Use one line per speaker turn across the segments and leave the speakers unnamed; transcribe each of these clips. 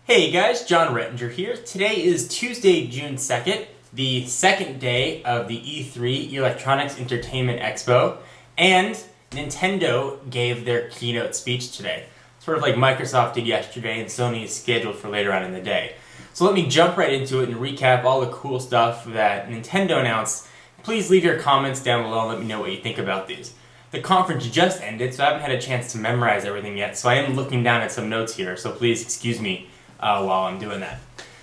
Hey guys, John Rettinger here. Today is Tuesday, June 2nd, the second day of the E3 Electronics Entertainment Expo, and Nintendo gave their keynote speech today. Sort of like Microsoft did yesterday and Sony is scheduled for later on in the day. So let me jump right into it and recap all the cool stuff that Nintendo announced. Please leave your comments down below and let me know what you think about these. The conference just ended, so I haven't had a chance to memorize everything yet, so I am looking down at some notes here, so please excuse me while I'm doing that.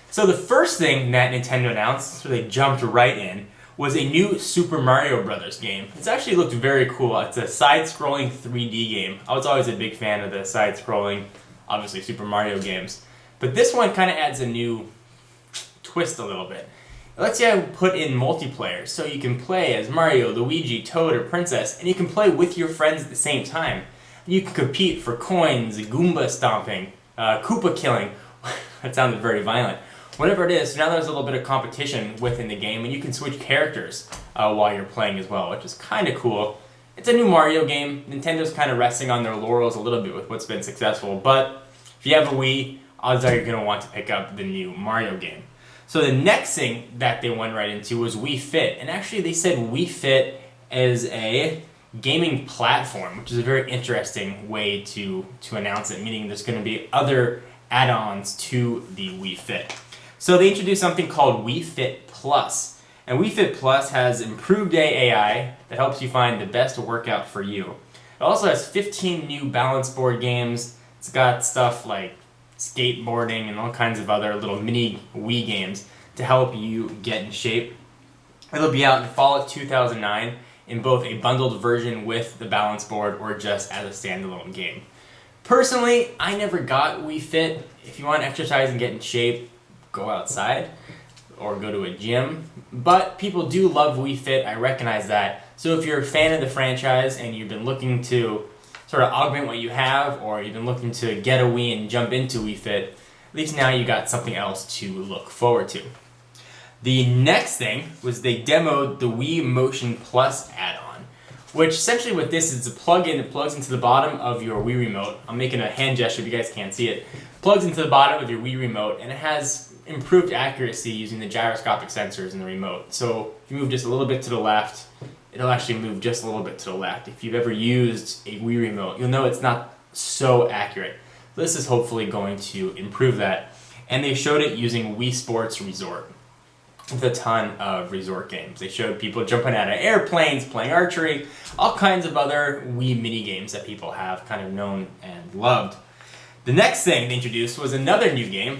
So the first thing that Nintendo announced, so they jumped right in, was a new Super Mario Bros. Game. It's actually looked very cool. It's a side-scrolling 3D game. I was always a big fan of the side-scrolling, obviously, Super Mario games. But this one kind of adds a new twist a little bit. It lets you put in multiplayer, so you can play as Mario, Luigi, Toad, or Princess, and you can play with your friends at the same time. You can compete for coins, Goomba stomping, Koopa killing. That sounded very violent. Whatever it is, now there's a little bit of competition within the game, and you can switch characters while you're playing as well, which is kind of cool. It's a new Mario game. Nintendo's kind of resting on their laurels a little bit with what's been successful, but if you have a Wii, odds are you're going to want to pick up the new Mario game. So the next thing that they went right into was Wii Fit, and actually they said Wii Fit is a gaming platform, which is a very interesting way to announce it, meaning there's going to be other add-ons to the Wii Fit. So they introduced something called Wii Fit Plus. And Wii Fit Plus has improved AI that helps you find the best workout for you. It also has 15 new balance board games. It's got stuff like skateboarding and all kinds of other little mini Wii games to help you get in shape. It'll be out in fall of 2009 in both a bundled version with the balance board or just as a standalone game. Personally, I never got Wii Fit. If you want to exercise and get in shape, go outside or go to a gym. But people do love Wii Fit, I recognize that. So if you're a fan of the franchise and you've been looking to sort of augment what you have, or you've been looking to get a Wii and jump into Wii Fit, at least now you got something else to look forward to. The next thing was they demoed the Wii Motion Plus add-on, which essentially what this is, it's a plug-in that plugs into the bottom of your Wii Remote. I'm making a hand gesture if you guys can't see it. Plugs into the bottom of your Wii Remote, and it has improved accuracy using the gyroscopic sensors in the remote. So if you move just a little bit to the left, it'll actually move just a little bit to the left. If you've ever used a Wii Remote, you'll know it's not so accurate. This is hopefully going to improve that. And they showed it using Wii Sports Resort with a ton of resort games. They showed people jumping out of airplanes, playing archery, all kinds of other Wii mini games that people have kind of known and loved. The next thing they introduced was another new game.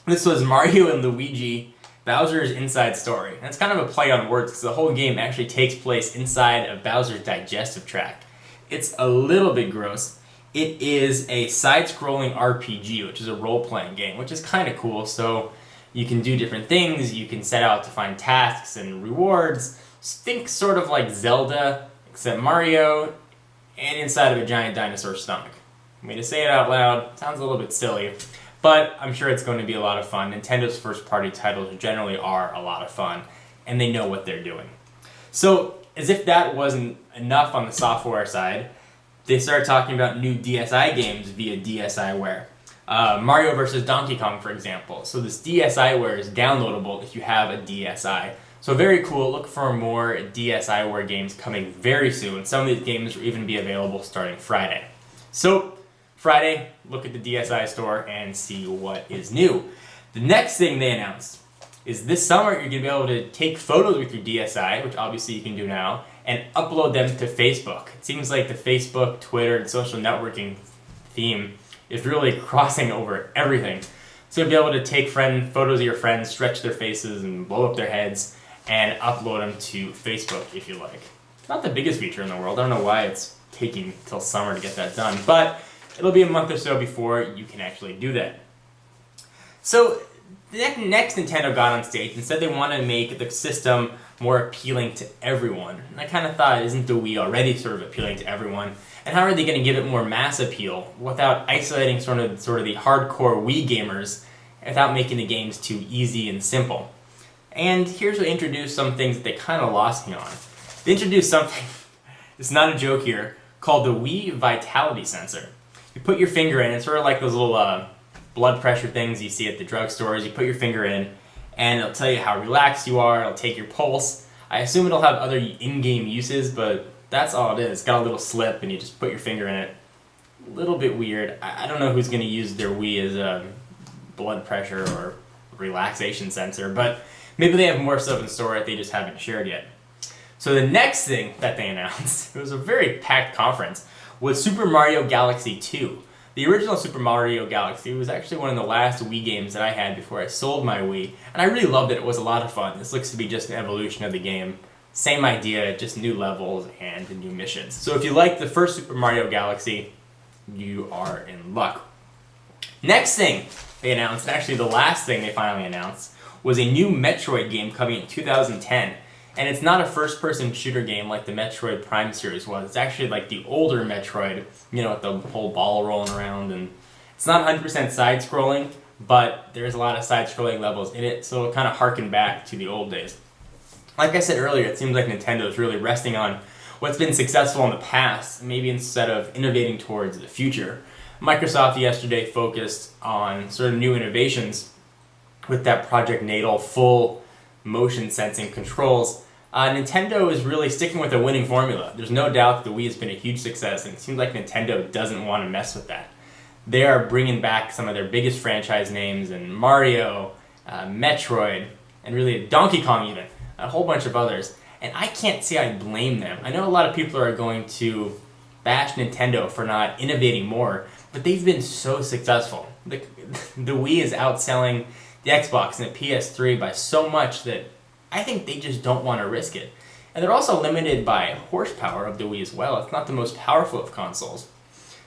This was Mario and Luigi Bowser's Inside Story. And it's kind of a play on words because the whole game actually takes place inside of Bowser's digestive tract. It's a little bit gross. It is a side-scrolling RPG, which is a role-playing game, which is kind of cool. So you can do different things, you can set out to find tasks and rewards. Think sort of like Zelda, except Mario, and inside of a giant dinosaur stomach. I mean, to say it out loud, sounds a little bit silly, but I'm sure it's going to be a lot of fun. Nintendo's first-party titles generally are a lot of fun, and they know what they're doing. So, as if that wasn't enough on the software side, they started talking about new DSi games via DSiWare. Mario vs. Donkey Kong, for example. So this DSiWare is downloadable if you have a DSi. So very cool. Look for more DSiWare games coming very soon. Some of these games will even be available starting Friday. So Friday, look at the DSi store and see what is new. The next thing they announced is this summer you're going to be able to take photos with your DSi, which obviously you can do now, and upload them to Facebook. It seems like the Facebook, Twitter, and social networking theme is really crossing over everything. So you'll be able to take photos of your friends, stretch their faces, and blow up their heads, and upload them to Facebook if you like. It's not the biggest feature in the world. I don't know why it's taking till summer to get that done, but it'll be a month or so before you can actually do that. So the next Nintendo got on stage and said they want to make the system more appealing to everyone. And I kind of thought, isn't the Wii already sort of appealing to everyone? And how are they going to give it more mass appeal without isolating sort of the hardcore Wii gamers, without making the games too easy and simple? And here's what they introduced some things that they kind of lost me on. They introduced something, it's not a joke here, called the Wii Vitality Sensor. You put your finger in, it's sort of like those little blood pressure things you see at the drugstores. You put your finger in, and it'll tell you how relaxed you are. It'll take your pulse. I assume it'll have other in-game uses, but that's all it is. It's got a little slip, and you just put your finger in it. A little bit weird. I don't know who's going to use their Wii as a blood pressure or relaxation sensor, but maybe they have more stuff in store that they just haven't shared yet. So the next thing that they announced, it was a very packed conference, was Super Mario Galaxy 2. The original Super Mario Galaxy was actually one of the last Wii games that I had before I sold my Wii, and I really loved it. It was a lot of fun. This looks to be just an evolution of the game. Same idea, just new levels and new missions. So if you like the first Super Mario Galaxy, you are in luck. Next thing they announced, and actually the last thing they finally announced, was a new Metroid game coming in 2010. And it's not a first-person shooter game like the Metroid Prime series was. It's actually like the older Metroid, you know, with the whole ball rolling around. And it's not 100% side-scrolling, but there's a lot of side-scrolling levels in it, so it'll kind of harken back to the old days. Like I said earlier, it seems like Nintendo is really resting on what's been successful in the past, maybe instead of innovating towards the future. Microsoft yesterday focused on sort of new innovations with that Project Natal full motion sensing controls. Nintendo is really sticking with a winning formula. There's no doubt that the Wii has been a huge success, and it seems like Nintendo doesn't want to mess with that. They are bringing back some of their biggest franchise names, and Mario, Metroid, and really Donkey Kong even, a whole bunch of others. And I can't say I blame them. I know a lot of people are going to bash Nintendo for not innovating more, but they've been so successful. The Wii is outselling the Xbox and the PS3 by so much that I think they just don't want to risk it. And they're also limited by horsepower of the Wii as well. It's not the most powerful of consoles.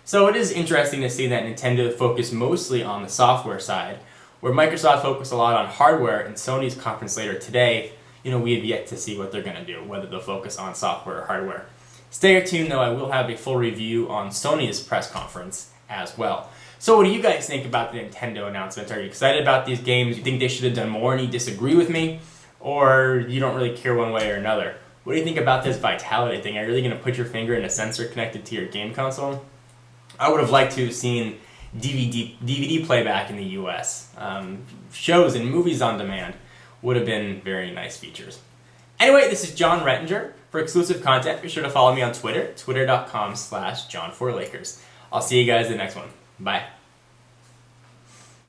So it is interesting to see that Nintendo focused mostly on the software side, where Microsoft focused a lot on hardware. In Sony's conference later today, we have yet to see what they're going to do, whether they'll focus on software or hardware. Stay tuned though, I will have a full review on Sony's press conference as well. So what do you guys think about the Nintendo announcements? Are you excited about these games? You think they should have done more and you disagree with me? Or you don't really care one way or another? What do you think about this Vitality thing? Are you really going to put your finger in a sensor connected to your game console? I would have liked to have seen DVD playback in the US. Shows and movies on demand would have been very nice features. Anyway, this is John Rettinger. For exclusive content, be sure to follow me on Twitter, twitter.com/John4Lakers. I'll see you guys in the next one. Bye.